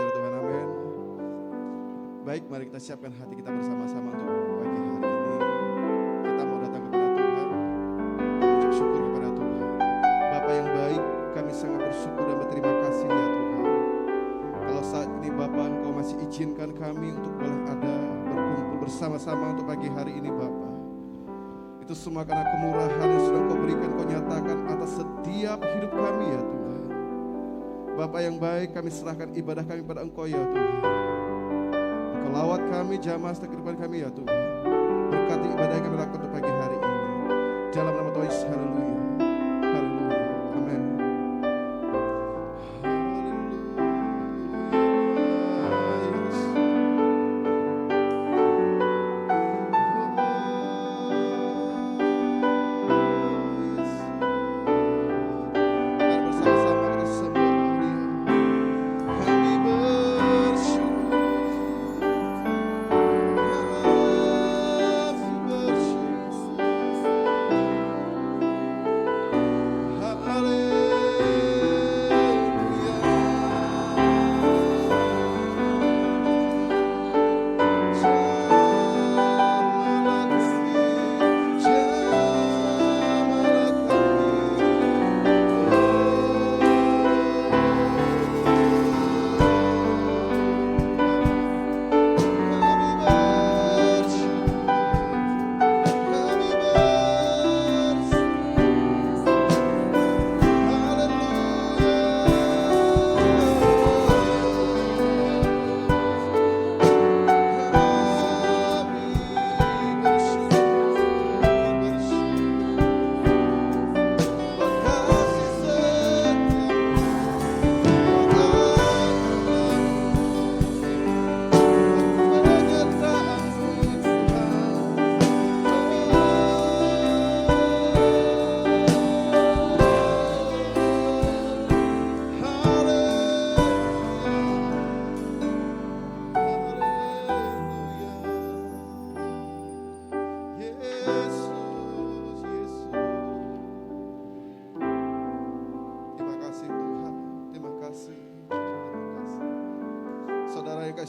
hadirat Tuhan, amin. Baik, mari kita siapkan hati kita bersama-sama untuk pagi hari ini. Kita mau datang kepada Tuhan, mengucap syukur kepada Tuhan. Bapa yang baik, kami sangat bersyukur dan berterima kasih ya Tuhan. Kalau saat ini Bapa, Engkau masih izinkan kami untuk boleh ada berkumpul bersama-sama untuk pagi hari ini Bapa. Itu semua karena kemurahan yang sudah Engkau berikan, Engkau nyatakan atas setiap hidup kami ya Tuhan. Bapa yang baik, kami serahkan ibadah kami pada Engkau ya Tuhan. Engkau lawat kami, jamah setiap kehidupan kami ya Tuhan. Berkati ibadah yang kami lakukan untuk pagi hari ini. Dalam nama Tuhan Yesus, haleluya. Haleluya. Amin.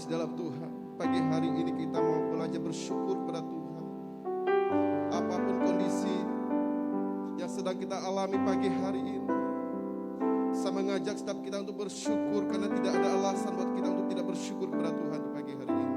Dalam Tuhan, pagi hari ini kita mau belajar bersyukur kepada Tuhan. Apapun kondisi yang sedang kita alami pagi hari ini, saya mengajak setiap kita untuk bersyukur, karena tidak ada alasan buat kita untuk tidak bersyukur kepada Tuhan di pagi hari ini.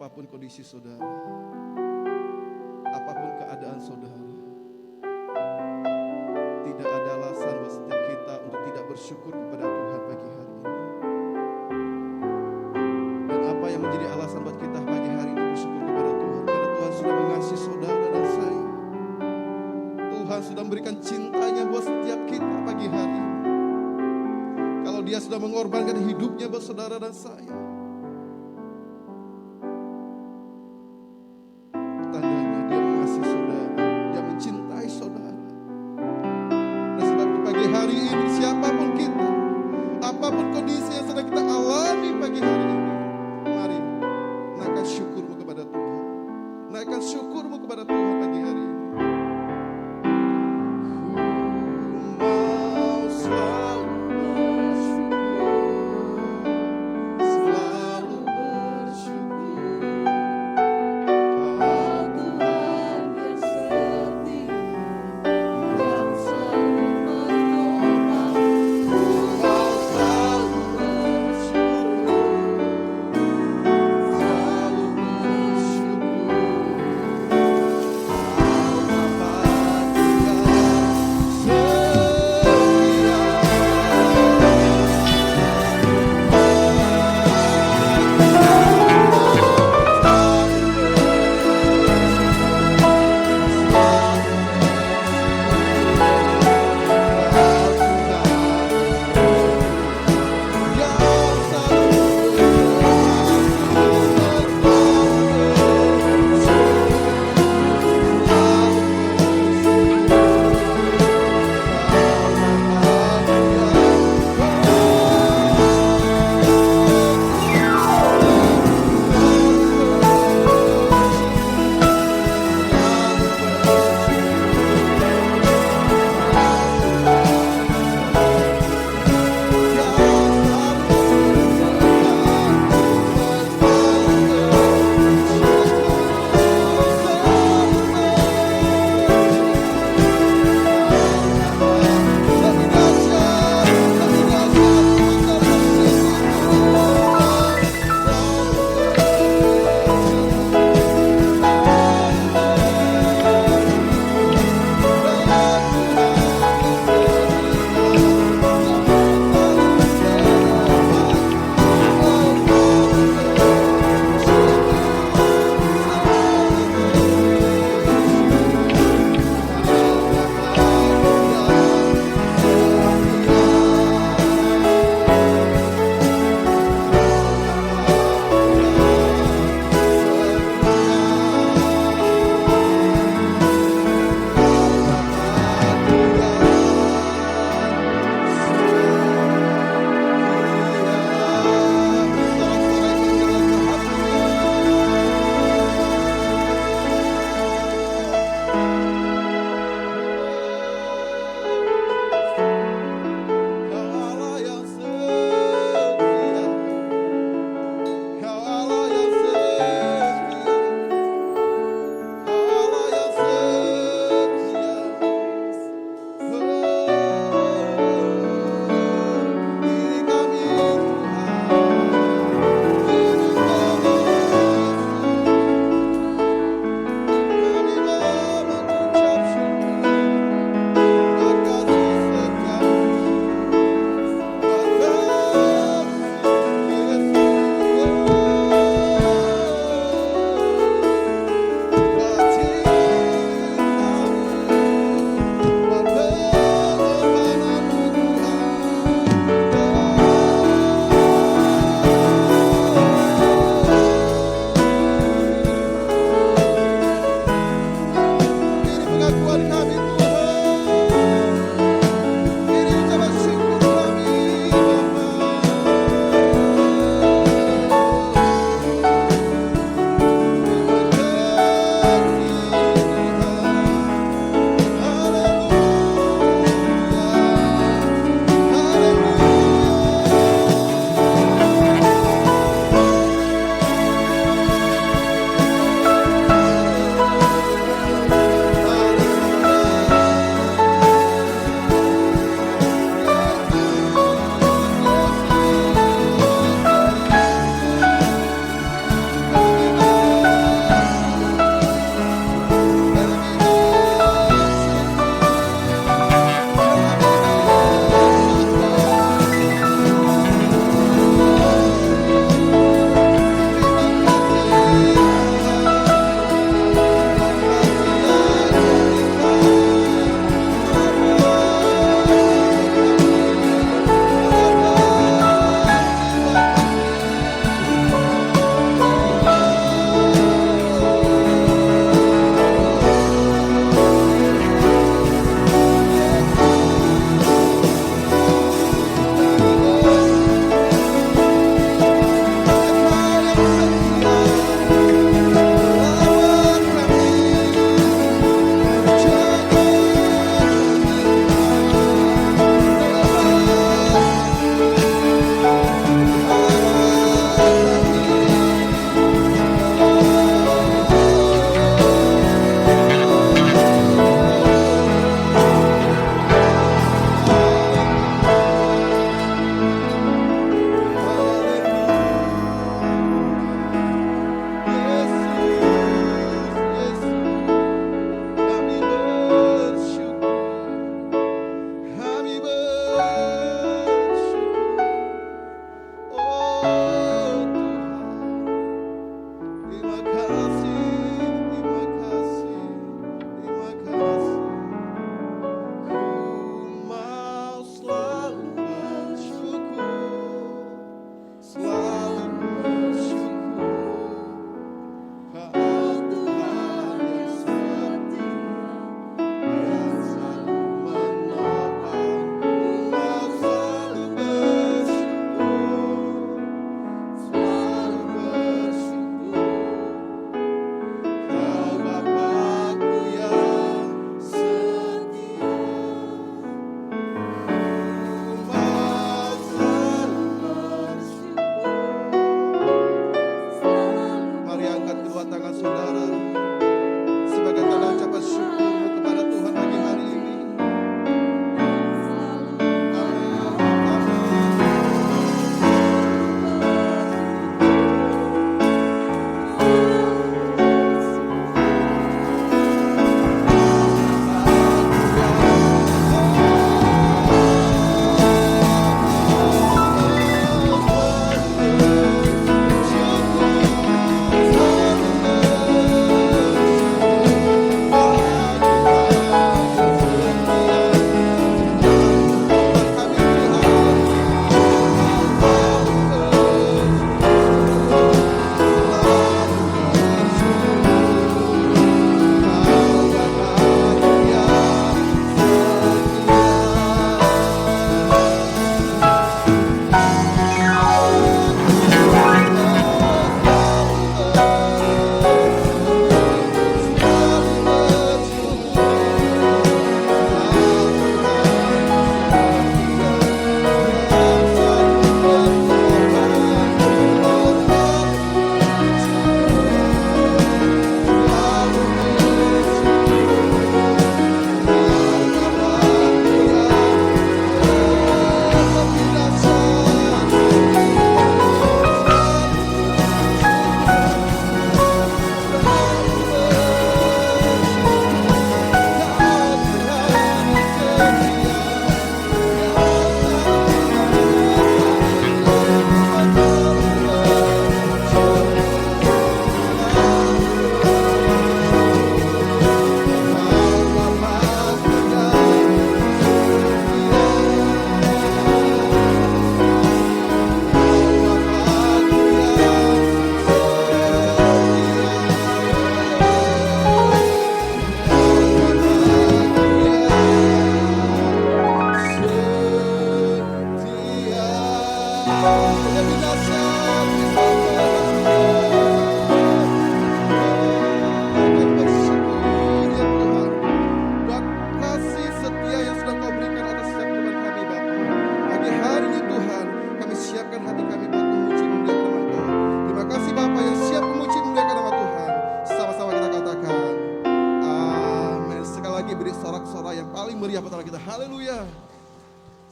apapun kondisi saudara, apapun keadaan saudara, tidak ada alasan buat setiap kita untuk tidak bersyukur kepada Tuhan pagi hari ini. Dan apa yang menjadi alasan buat kita pagi hari ini bersyukur kepada Tuhan? Karena Tuhan sudah mengasihi saudara dan saya. Tuhan sudah memberikan cintanya buat setiap kita pagi hari ini. Kalau Dia sudah mengorbankan hidupnya buat saudara dan saya, tandanya Dia mengasihi saudara, Dia mencintai saudara. Dan sebab itu pagi hari ini siapapun kita, apapun kondisi yang sedang kita alami pagi hari ini, mari naikkan syukurmu kepada Tuhan. Naikkan syukurmu kepada Tuhan pagi hari ini.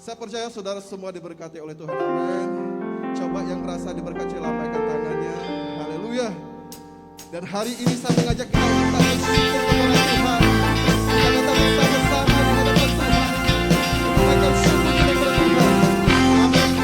Saya percaya saudara semua diberkati oleh Tuhan. Amin. Coba yang merasa diberkati lambaikan tangannya. Haleluya. Dan hari ini saya mengajak kita untuk bersyukur kepada Tuhan. Kita datang bersama-sama di hadapan Tuhan untuk mengucapkan syukur kepada Tuhan. Amin.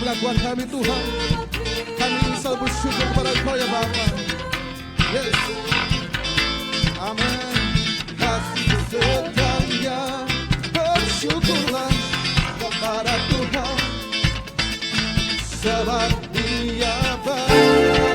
Pengakuan kami Tuhan, kami ingin selalu bersyukur kepada Engkau ya Bapa. Yes, amin. Kasih setia, bersyukurlah kepada Tuhan, sebab Dia baik.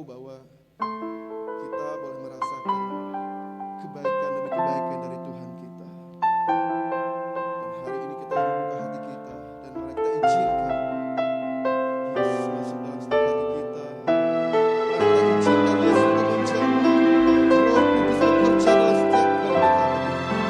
tahu bahwa kita boleh merasakan kebaikan demi kebaikan dari Tuhan kita. Dan hari ini kita membuka hati kita dan mari kita izinkan Yesus masuk dalam setiap hati kita. Mari kita izinkan Yesus untuk menjamah, Roh Kudus bekerja dalam setiap kehidupan kita.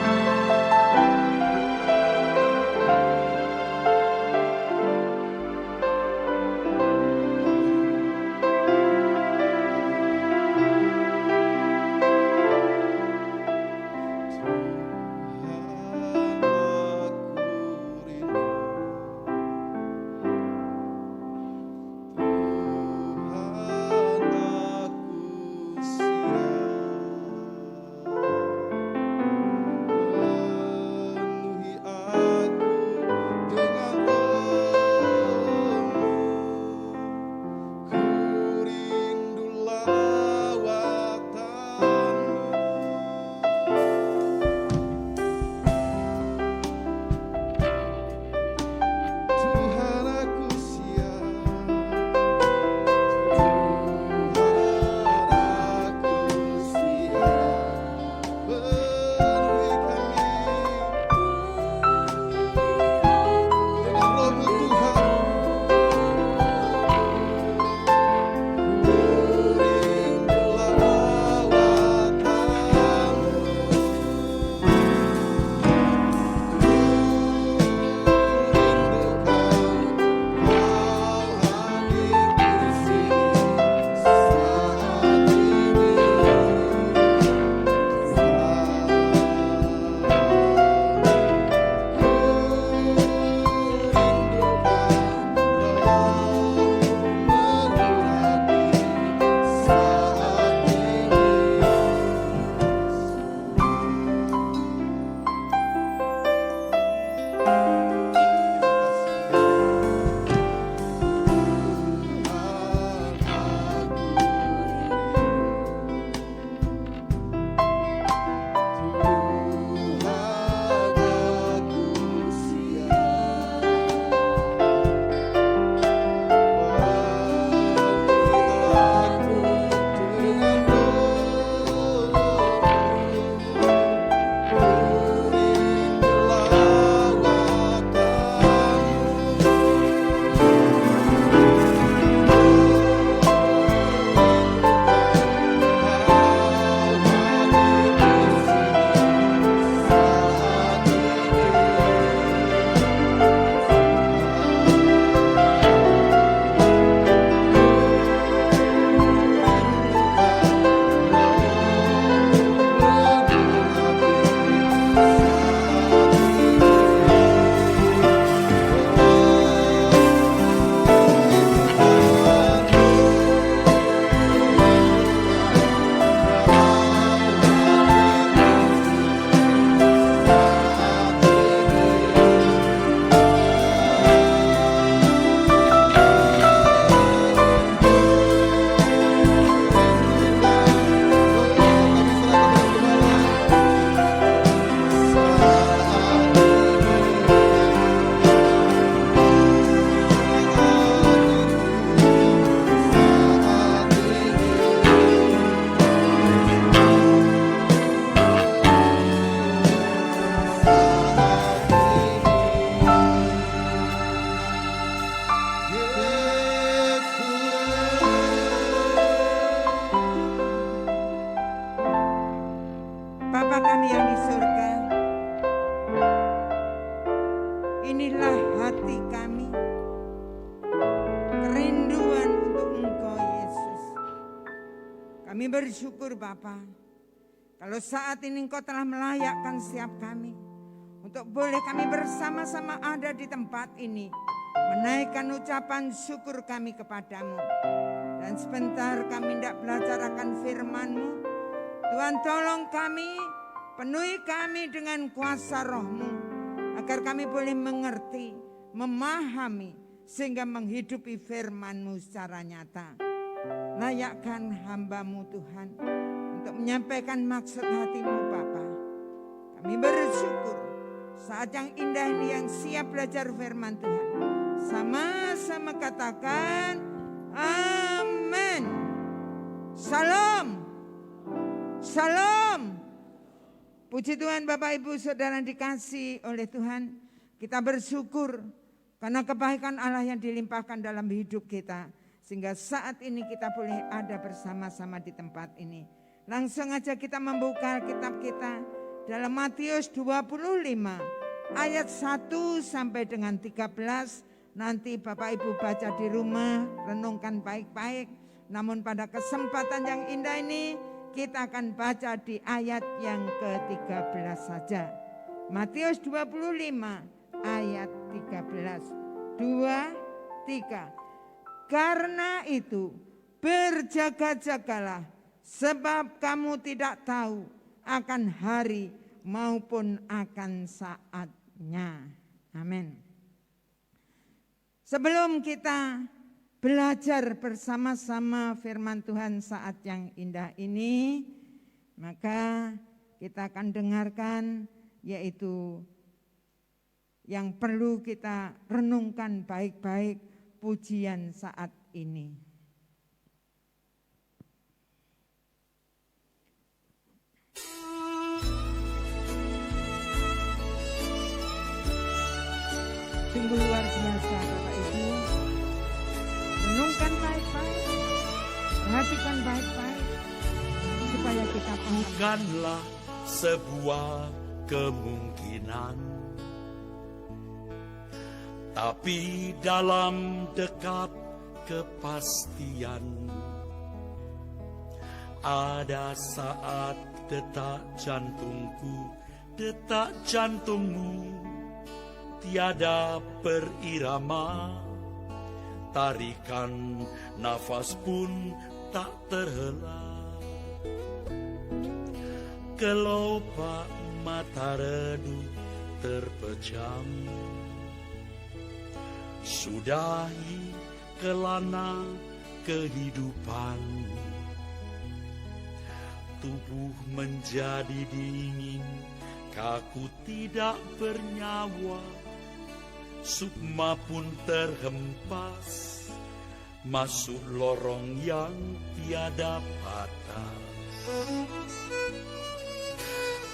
Bapa kami yang di surga, inilah hati kami, kerinduan untuk Engkau Yesus. Kami bersyukur Bapa, kalau saat ini Engkau telah melayakkan setiap kami, untuk boleh kami bersama-sama ada di tempat ini, menaikkan ucapan syukur kami kepadamu. Dan sebentar kami hendak belajar akan firman-Mu. Tuhan tolong kami, penuhi kami dengan kuasa Roh-Mu, agar kami boleh mengerti, memahami, sehingga menghidupi firman-Mu secara nyata. Layakkan hamba-Mu Tuhan, untuk menyampaikan maksud hati-Mu Bapa. Kami bersyukur, saat yang indah ini yang siap belajar firman Tuhan. Sama-sama katakan, amin. Salam. Salam. Puji Tuhan Bapak Ibu Saudara dikasih oleh Tuhan. Kita bersyukur karena kebaikan Allah yang dilimpahkan dalam hidup kita. Sehingga saat ini kita boleh ada bersama-sama di tempat ini. Langsung aja kita membuka kitab kita dalam Matius 25 ayat 1 sampai dengan 13. Nanti Bapak Ibu baca di rumah, renungkan baik-baik. Namun pada kesempatan yang indah ini kita akan baca di ayat yang ke-13 saja. Matius 25 ayat 13. 2, 3. Karena itu berjaga-jagalah, sebab kamu tidak tahu akan hari maupun akan saatnya. Amin. Sebelum kita belajar bersama-sama firman Tuhan saat yang indah ini, maka kita akan dengarkan yaitu yang perlu kita renungkan baik-baik pujian saat ini. Sungguh luar biasa Bapak Ibu. Renungkan baik-baik, perhatikan baik-baik, supaya kita paham. Bukanlah sebuah kemungkinan, tapi dalam dekat kepastian. Ada saat detak jantungku, detak jantungmu tiada berirama, tarikan nafas pun tak terhela. Kelopak mata redup terpejam, sudahi kelana kehidupan. Tubuh menjadi dingin, kaku tidak bernyawa. Sukma pun terhempas masuk lorong yang tiada batas.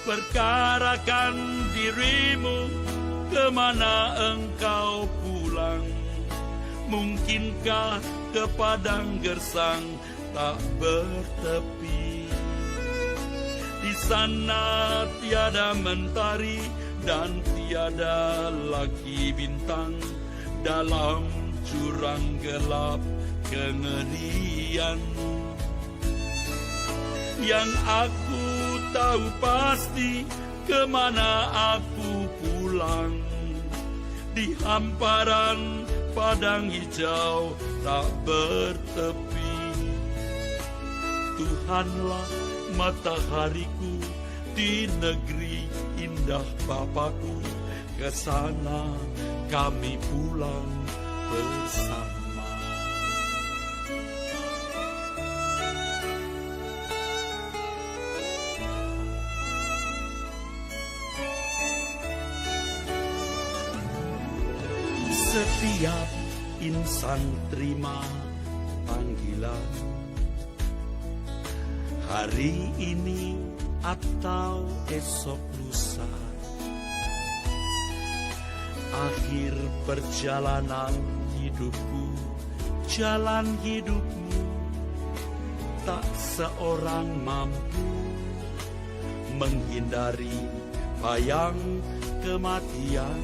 Perkarakan dirimu, kemana engkau pulang? Mungkinkah ke padang gersang tak bertepi? Di sana tiada mentari dan tiada lagi bintang, dalam jurang gelap kengerian. Yang aku tahu pasti, kemana aku pulang? Di hamparan padang hijau tak bertepi. Tuhanlah matahariku di negeri indah Bapakku, ke sana kami pulang bersama. Setiap insan terima panggilan, hari ini atau esok lusa. Akhir perjalanan hidupku, jalan hidupmu, tak seorang mampu menghindari bayang kematian.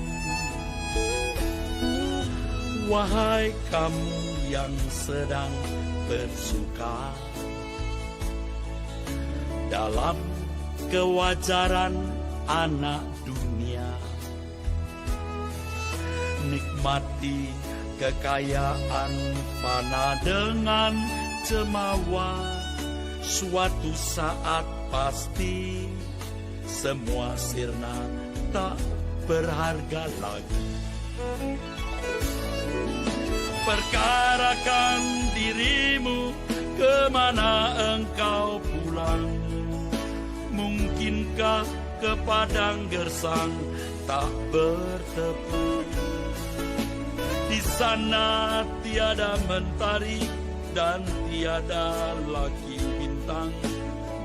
Wahai kamu yang sedang bersuka dalam kewajaran anak dunia, nikmati kekayaan fana dengan cemawa. Suatu saat pasti semua sirna, tak berharga lagi. Perkarakan dirimu, kemana engkau pulang? Mungkinkah ke padang gersang tak bertepi? Di sana tiada mentari dan tiada lagi bintang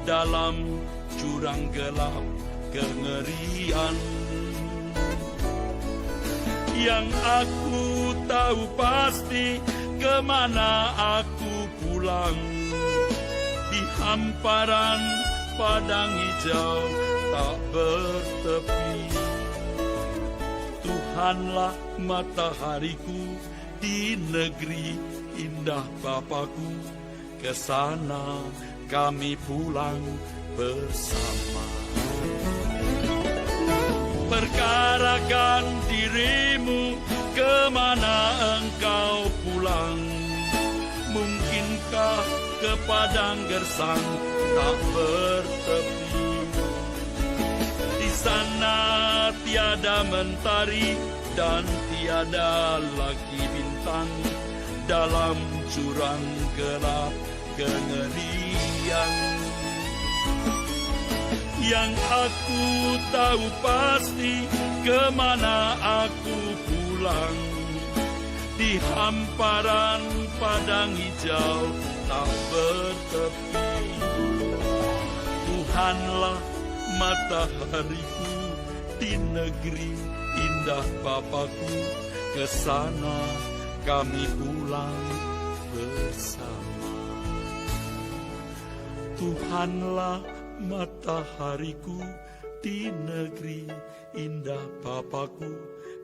dalam jurang gelap kengerian. Yang aku tahu pasti kemana aku pulang, di hamparan padang hijau tak bertepi. Tuhanlah matahariku di negeri indah Bapakku, ke sana kami pulang bersama. Perkarakan dirimu, kemana engkau pulang? Mungkinkah ke padang gersang tak bertepi? Di sana tiada mentari dan tiada lagi bintang dalam jurang gelap kengerian. Yang aku tahu pasti kemana aku pulang, di hamparan padang hijau tak bertepi. Tuhanlah matahariku di negeri indah Bapakku, ke sana kami pulang bersama. Tuhanlah matahariku di negeri indah Bapakku,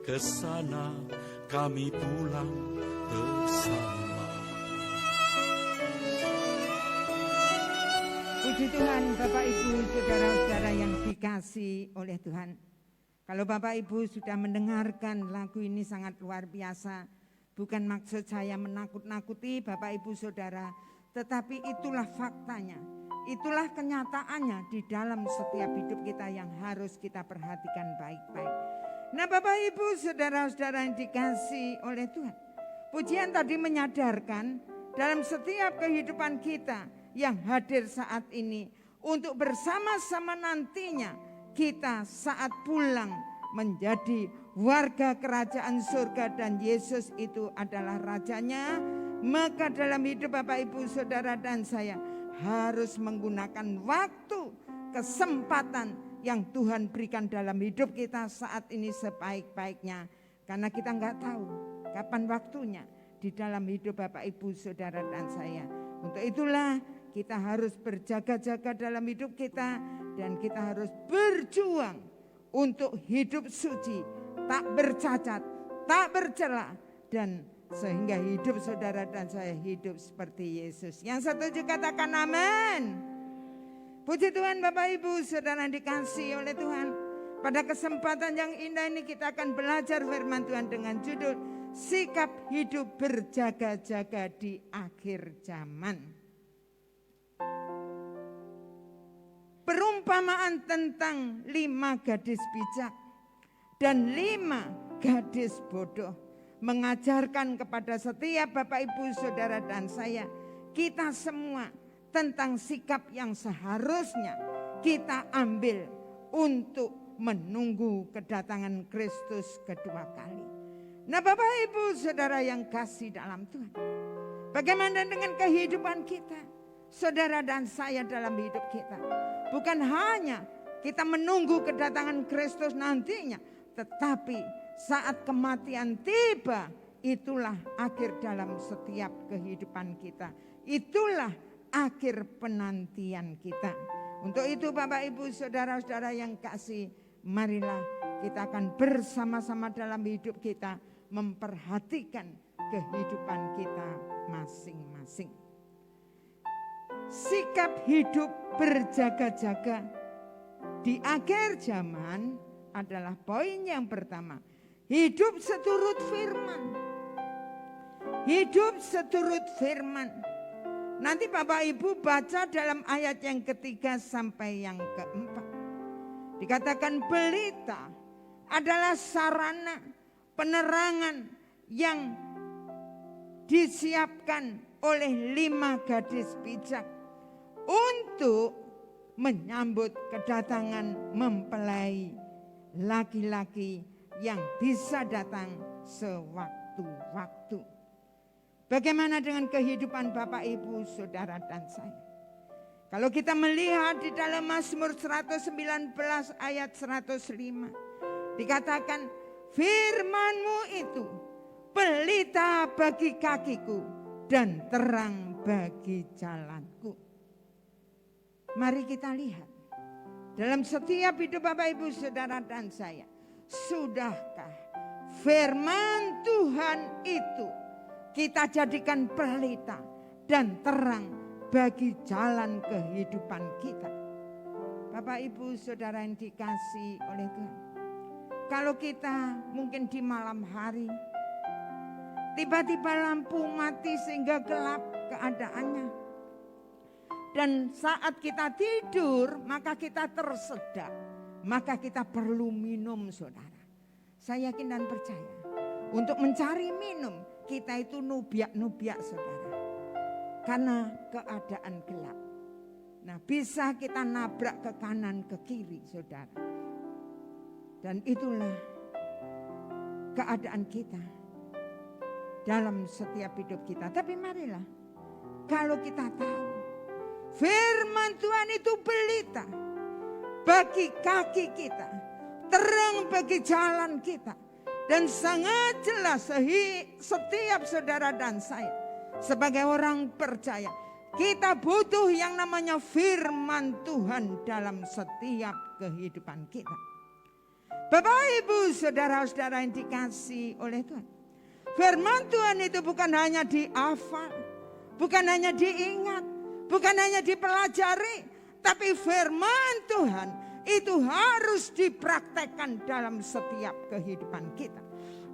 ke sana kami pulang bersama. Puji Tuhan, Bapak Ibu, saudara-saudara yang dikasihi oleh Tuhan. Kalau Bapak Ibu sudah mendengarkan lagu ini sangat luar biasa. Bukan maksud saya menakut-nakuti Bapak Ibu saudara, tetapi itulah faktanya. Itulah kenyataannya di dalam setiap hidup kita yang harus kita perhatikan baik-baik. Nah Bapak Ibu saudara-saudara yang dikasihi oleh Tuhan. Pujian tadi menyadarkan dalam setiap kehidupan kita yang hadir saat ini, untuk bersama-sama nantinya kita saat pulang menjadi warga kerajaan surga dan Yesus itu adalah rajanya. Maka dalam hidup Bapak Ibu saudara dan saya harus menggunakan waktu, kesempatan yang Tuhan berikan dalam hidup kita saat ini sebaik-baiknya. Karena kita nggak tahu kapan waktunya di dalam hidup Bapak Ibu saudara dan saya. Untuk itulah kita harus berjaga-jaga dalam hidup kita, dan kita harus berjuang untuk hidup suci, tak bercacat, tak bercela, dan sehingga hidup saudara dan saya hidup seperti Yesus. Yang setuju katakan amin. Puji Tuhan Bapak Ibu saudara dikasihi oleh Tuhan. Pada kesempatan yang indah ini kita akan belajar firman Tuhan dengan judul sikap hidup berjaga-jaga di akhir zaman. Perumpamaan tentang 5 gadis bijak dan 5 gadis bodoh mengajarkan kepada setiap Bapak Ibu saudara dan saya, kita semua, tentang sikap yang seharusnya kita ambil untuk menunggu kedatangan Kristus kedua kali. Nah Bapak Ibu saudara yang kasih dalam Tuhan, bagaimana dengan kehidupan kita, saudara dan saya dalam hidup kita? Bukan hanya kita menunggu kedatangan Kristus nantinya, tetapi saat kematian tiba, itulah akhir dalam setiap kehidupan kita. Itulah akhir penantian kita. Untuk itu Bapak Ibu saudara-saudara yang kasih, marilah kita akan bersama-sama dalam hidup kita memperhatikan kehidupan kita masing-masing. Sikap hidup berjaga-jaga di akhir zaman adalah poin yang pertama. Hidup seturut firman. Hidup seturut firman. Nanti Bapak Ibu baca dalam ayat yang ketiga sampai yang keempat. Dikatakan pelita adalah sarana penerangan yang disiapkan oleh 5 gadis bijak untuk menyambut kedatangan mempelai laki-laki yang bisa datang sewaktu-waktu. Bagaimana dengan kehidupan Bapak, Ibu, Saudara dan saya? Kalau kita melihat di dalam Mazmur 119 ayat 105. Dikatakan, firman-Mu itu pelita bagi kakiku dan terang bagi jalanku. Mari kita lihat. Dalam setiap hidup Bapak, Ibu, Saudara dan saya. Sudahkah firman Tuhan itu kita jadikan pelita dan terang bagi jalan kehidupan kita? Bapak, Ibu, Saudara yang dikasihi oleh Tuhan. Kalau kita mungkin di malam hari, tiba-tiba lampu mati sehingga gelap keadaannya. Dan saat kita tidur, maka kita tersedak. Maka kita perlu minum, saudara. Saya yakin dan percaya. Untuk mencari minum, kita itu nubiak-nubiak, saudara. Karena keadaan gelap. Nah, bisa kita nabrak ke kanan, ke kiri, saudara. Dan itulah keadaan kita dalam setiap hidup kita. Tapi marilah, kalau kita tahu firman Tuhan itu pelita bagi kaki kita, terang bagi jalan kita. Dan sangat jelas setiap saudara dan saya sebagai orang percaya, kita butuh yang namanya firman Tuhan dalam setiap kehidupan kita. Bapak, Ibu, Saudara-saudara yang dikasihi oleh Tuhan. Firman Tuhan itu bukan hanya dihafal, bukan hanya diingat, bukan hanya dipelajari, tapi firman Tuhan itu harus dipraktekkan dalam setiap kehidupan kita.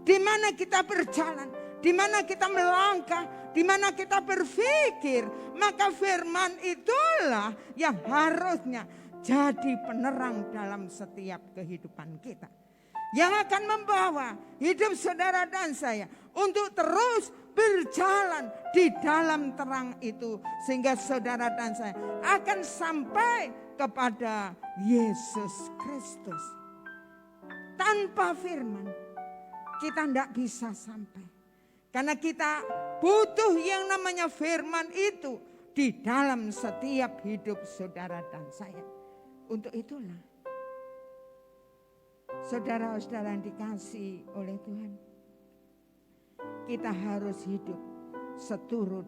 Di mana kita berjalan, di mana kita melangkah, di mana kita berpikir, maka firman itulah yang harusnya jadi penerang dalam setiap kehidupan kita. Yang akan membawa hidup saudara dan saya untuk terus berjalan di dalam terang itu. Sehingga saudara dan saya akan sampai kepada Yesus Kristus. Tanpa firman kita tidak bisa sampai. Karena kita butuh yang namanya firman itu di dalam setiap hidup saudara dan saya. Untuk itulah saudara-saudara yang dikasihi oleh Tuhan, kita harus hidup seturut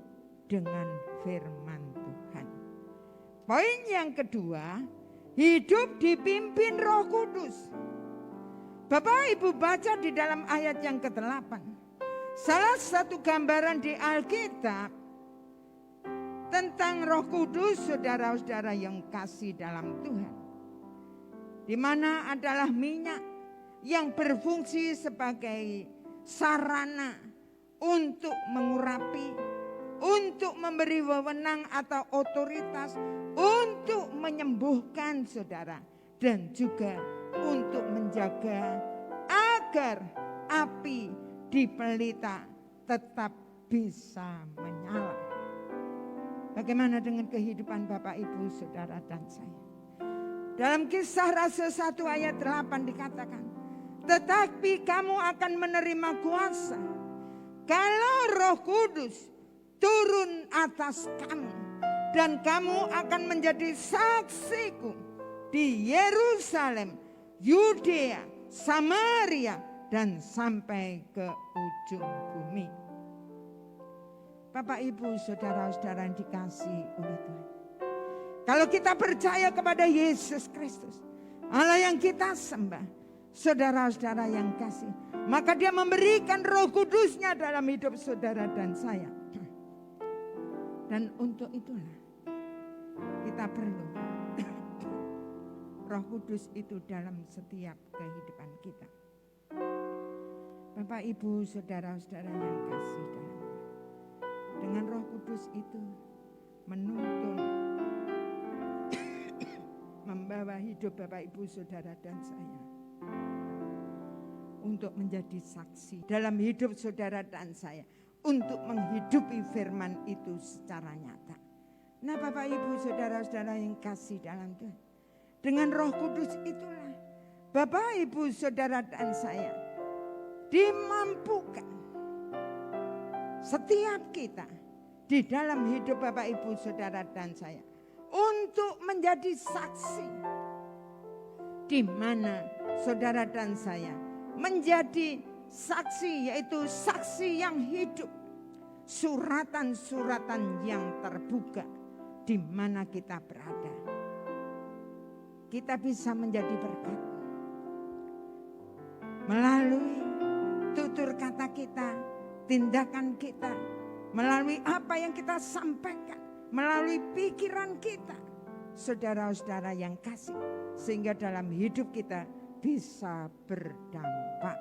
dengan firman Tuhan. Poin yang kedua, hidup dipimpin Roh Kudus. Bapak Ibu baca di dalam ayat yang ke-8. Salah satu gambaran di Alkitab tentang Roh Kudus, saudara-saudara yang kasih dalam Tuhan. Di mana adalah minyak yang berfungsi sebagai sarana untuk mengurapi, untuk memberi wewenang atau otoritas, untuk menyembuhkan saudara. Dan juga untuk menjaga agar api di pelita tetap bisa menyala. Bagaimana dengan kehidupan Bapak, Ibu, Saudara dan saya? Dalam Kisah Rasul 1 ayat 8 dikatakan, tetapi kamu akan menerima kuasa kalau Roh Kudus turun atas kamu, dan kamu akan menjadi saksiku di Yerusalem, Yudea, Samaria, dan sampai ke ujung bumi. Bapak, Ibu, Saudara-saudara yang dikasihi oleh Tuhan. Kalau kita percaya kepada Yesus Kristus, Allah yang kita sembah, saudara-saudara yang kasih, maka Dia memberikan Roh Kudus-Nya dalam hidup saudara dan saya. Dan untuk itulah kita perlu Roh Kudus itu dalam setiap kehidupan kita. Bapak, Ibu, saudara-saudara yang kasih dalam, dengan Roh Kudus itu menuntun, membawa hidup Bapak, Ibu, saudara dan saya untuk menjadi saksi dalam hidup saudara dan saya, untuk menghidupi firman itu secara nyata. Nah, Bapak, Ibu, saudara-saudara yang kasih dalam Tuhan, dengan Roh Kudus itulah Bapak, Ibu, saudara dan saya dimampukan setiap kita di dalam hidup Bapak Ibu Saudara dan saya untuk menjadi saksi, di mana saudara dan saya menjadi saksi, yaitu saksi yang hidup, suratan-suratan yang terbuka di mana kita berada. Kita bisa menjadi berkat melalui tutur kata kita, tindakan kita, melalui apa yang kita sampaikan, melalui pikiran kita, saudara-saudara yang kasih, sehingga dalam hidup kita bisa berdampak.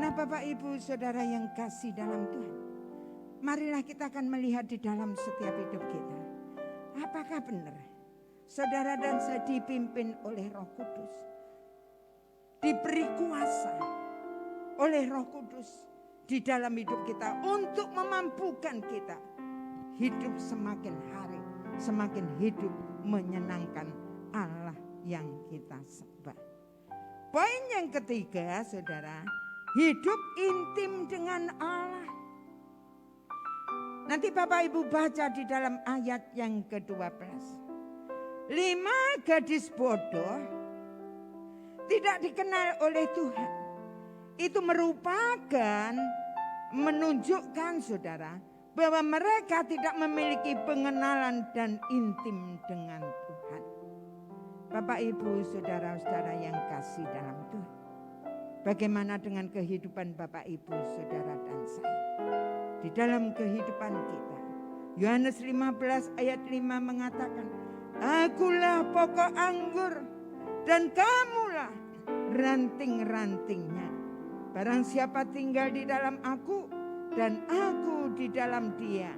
Nah, Bapak Ibu Saudara yang kasih dalam Tuhan, marilah kita akan melihat di dalam setiap hidup kita, apakah benar saudara dan saya dipimpin oleh Roh Kudus, diberi kuasa oleh Roh Kudus di dalam hidup kita untuk memampukan kita hidup semakin hari, semakin hidup menyenangkan Allah yang kita sembah. Poin yang ketiga, saudara, hidup intim dengan Allah. Nanti Bapak Ibu baca di dalam ayat yang ke-12. 5 gadis bodoh tidak dikenal oleh Tuhan. Itu merupakan menunjukkan saudara bahwa mereka tidak memiliki pengenalan dan intim dengan Tuhan. Bapak Ibu saudara-saudara yang kasih dalam Tuhan, bagaimana dengan kehidupan Bapak Ibu saudara dan saya di dalam kehidupan kita? Yohanes 15 ayat 5 mengatakan, akulah pokok anggur dan kamulah ranting-rantingnya. Barang siapa tinggal di dalam aku dan aku di dalam dia,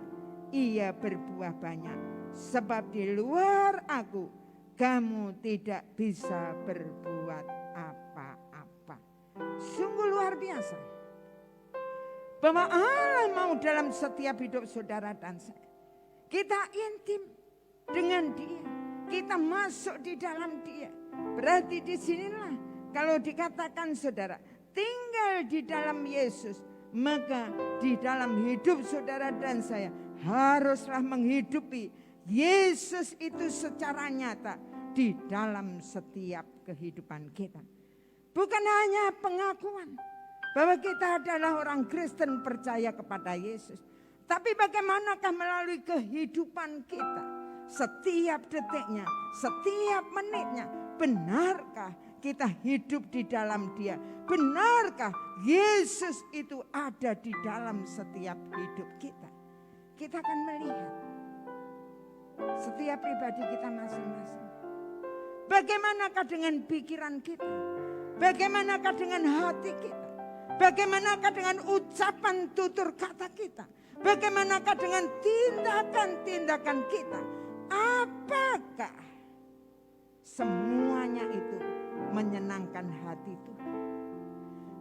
ia berbuah banyak. Sebab di luar aku kamu tidak bisa berbuat apa-apa. Sungguh luar biasa bahwa Allah mau dalam setiap hidup saudara dan saya, kita intim dengan dia, kita masuk di dalam dia. Berarti disinilah kalau dikatakan saudara tinggal di dalam Yesus, maka di dalam hidup saudara dan saya haruslah menghidupi Yesus itu secara nyata di dalam setiap kehidupan kita. Bukan hanya pengakuan bahwa kita adalah orang Kristen percaya kepada Yesus, tapi bagaimanakah melalui kehidupan kita, setiap detiknya, setiap menitnya, benarkah kita hidup di dalam dia? Benarkah Yesus itu ada di dalam setiap hidup kita? Kita akan melihat setiap pribadi kita masing-masing. Bagaimanakah dengan pikiran kita? Bagaimanakah dengan hati kita? Bagaimanakah dengan ucapan tutur kata kita? Bagaimanakah dengan tindakan-tindakan kita? Apakah semuanya itu menyenangkan hati Tuhan?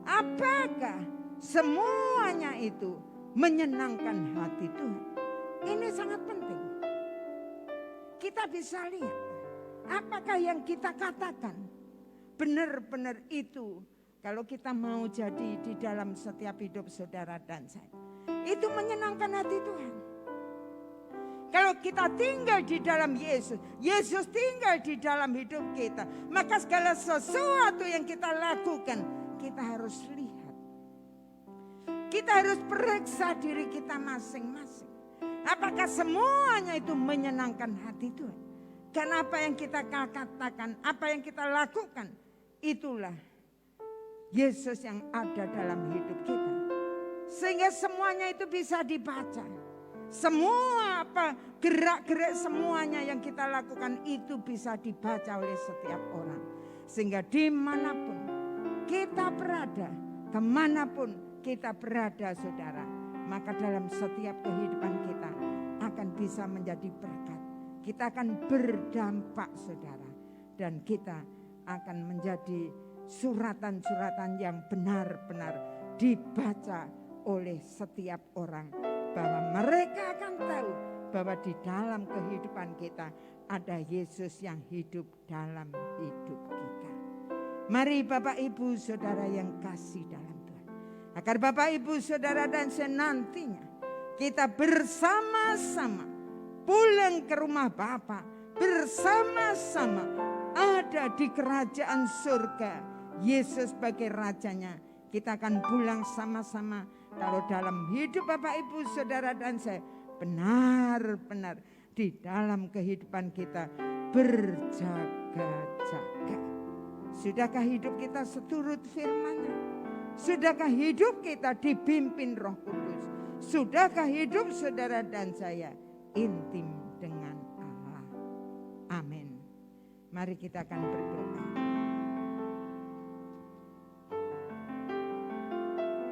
Apakah semuanya itu menyenangkan hati Tuhan? Ini sangat penting. Kita bisa lihat apakah yang kita katakan benar-benar itu, kalau kita mau jadi di dalam setiap hidup saudara dan saya, itu menyenangkan hati Tuhan. Kalau kita tinggal di dalam Yesus, Yesus tinggal di dalam hidup kita, maka segala sesuatu yang kita lakukan, kita harus lihat. Kita harus periksa diri kita masing-masing. Apakah semuanya itu menyenangkan hati Tuhan? Karena apa yang kita katakan, apa yang kita lakukan, itulah Yesus yang ada dalam hidup kita. Sehingga semuanya itu bisa dibaca. Semua apa gerak-gerik semuanya yang kita lakukan itu bisa dibaca oleh setiap orang. Sehingga dimanapun kita berada, kemanapun kita berada saudara, maka dalam setiap kehidupan kita akan bisa menjadi berkat. Kita akan berdampak saudara. Dan kita akan menjadi suratan-suratan yang benar-benar dibaca oleh setiap orang. Bahwa mereka akan tahu bahwa di dalam kehidupan kita ada Yesus yang hidup dalam hidup kita. Mari Bapak Ibu Saudara yang kasih dalam Tuhan, agar Bapak Ibu Saudara dan saya nantinya kita bersama-sama pulang ke rumah Bapa, bersama-sama ada di kerajaan surga. Yesus sebagai rajanya, kita akan pulang sama-sama. Kalau dalam hidup Bapak Ibu Saudara dan saya, benar-benar di dalam kehidupan kita berjaga-jaga. Sudahkah hidup kita seturut firman-Nya? Sudahkah hidup kita dipimpin Roh Kudus? Sudahkah hidup saudara dan saya intim dengan Allah? Amin. Mari kita akan berdoa.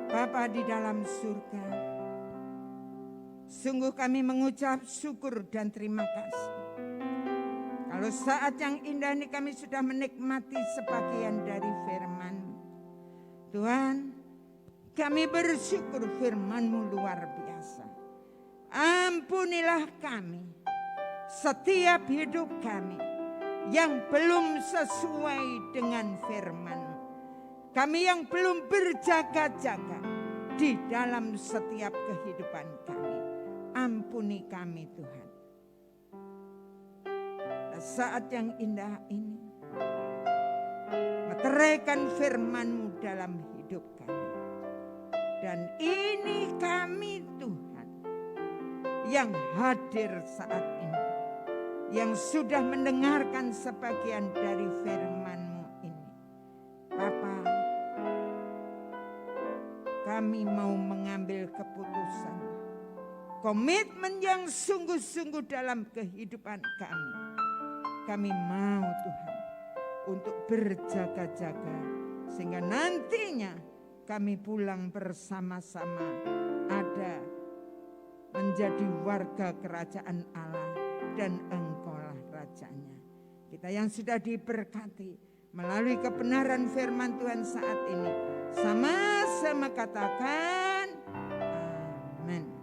Bapa di dalam surga, sungguh kami mengucap syukur dan terima kasih. Kalau saat yang indah ini kami sudah menikmati sebagian dari firman. Tuhan, kami bersyukur firman-Mu luar biasa. Ampunilah kami, setiap hidup kami yang belum sesuai dengan firman-Mu. Kami yang belum berjaga-jaga di dalam setiap kehidupan kami. Ampuni kami Tuhan. Saat yang indah ini, meteraikan firman-Mu dalam hidup kami. Dan ini kami Tuhan yang hadir saat ini, yang sudah mendengarkan sebagian dari firman-Mu ini. Bapa, kami mau mengambil keputusan, komitmen yang sungguh-sungguh dalam kehidupan kami. Kami mau Tuhan untuk berjaga-jaga sehingga nantinya kami pulang bersama-sama ada menjadi warga kerajaan Allah dan Engkaulah rajanya. Kita yang sudah diberkati melalui kebenaran firman Tuhan saat ini, sama-sama katakan amin.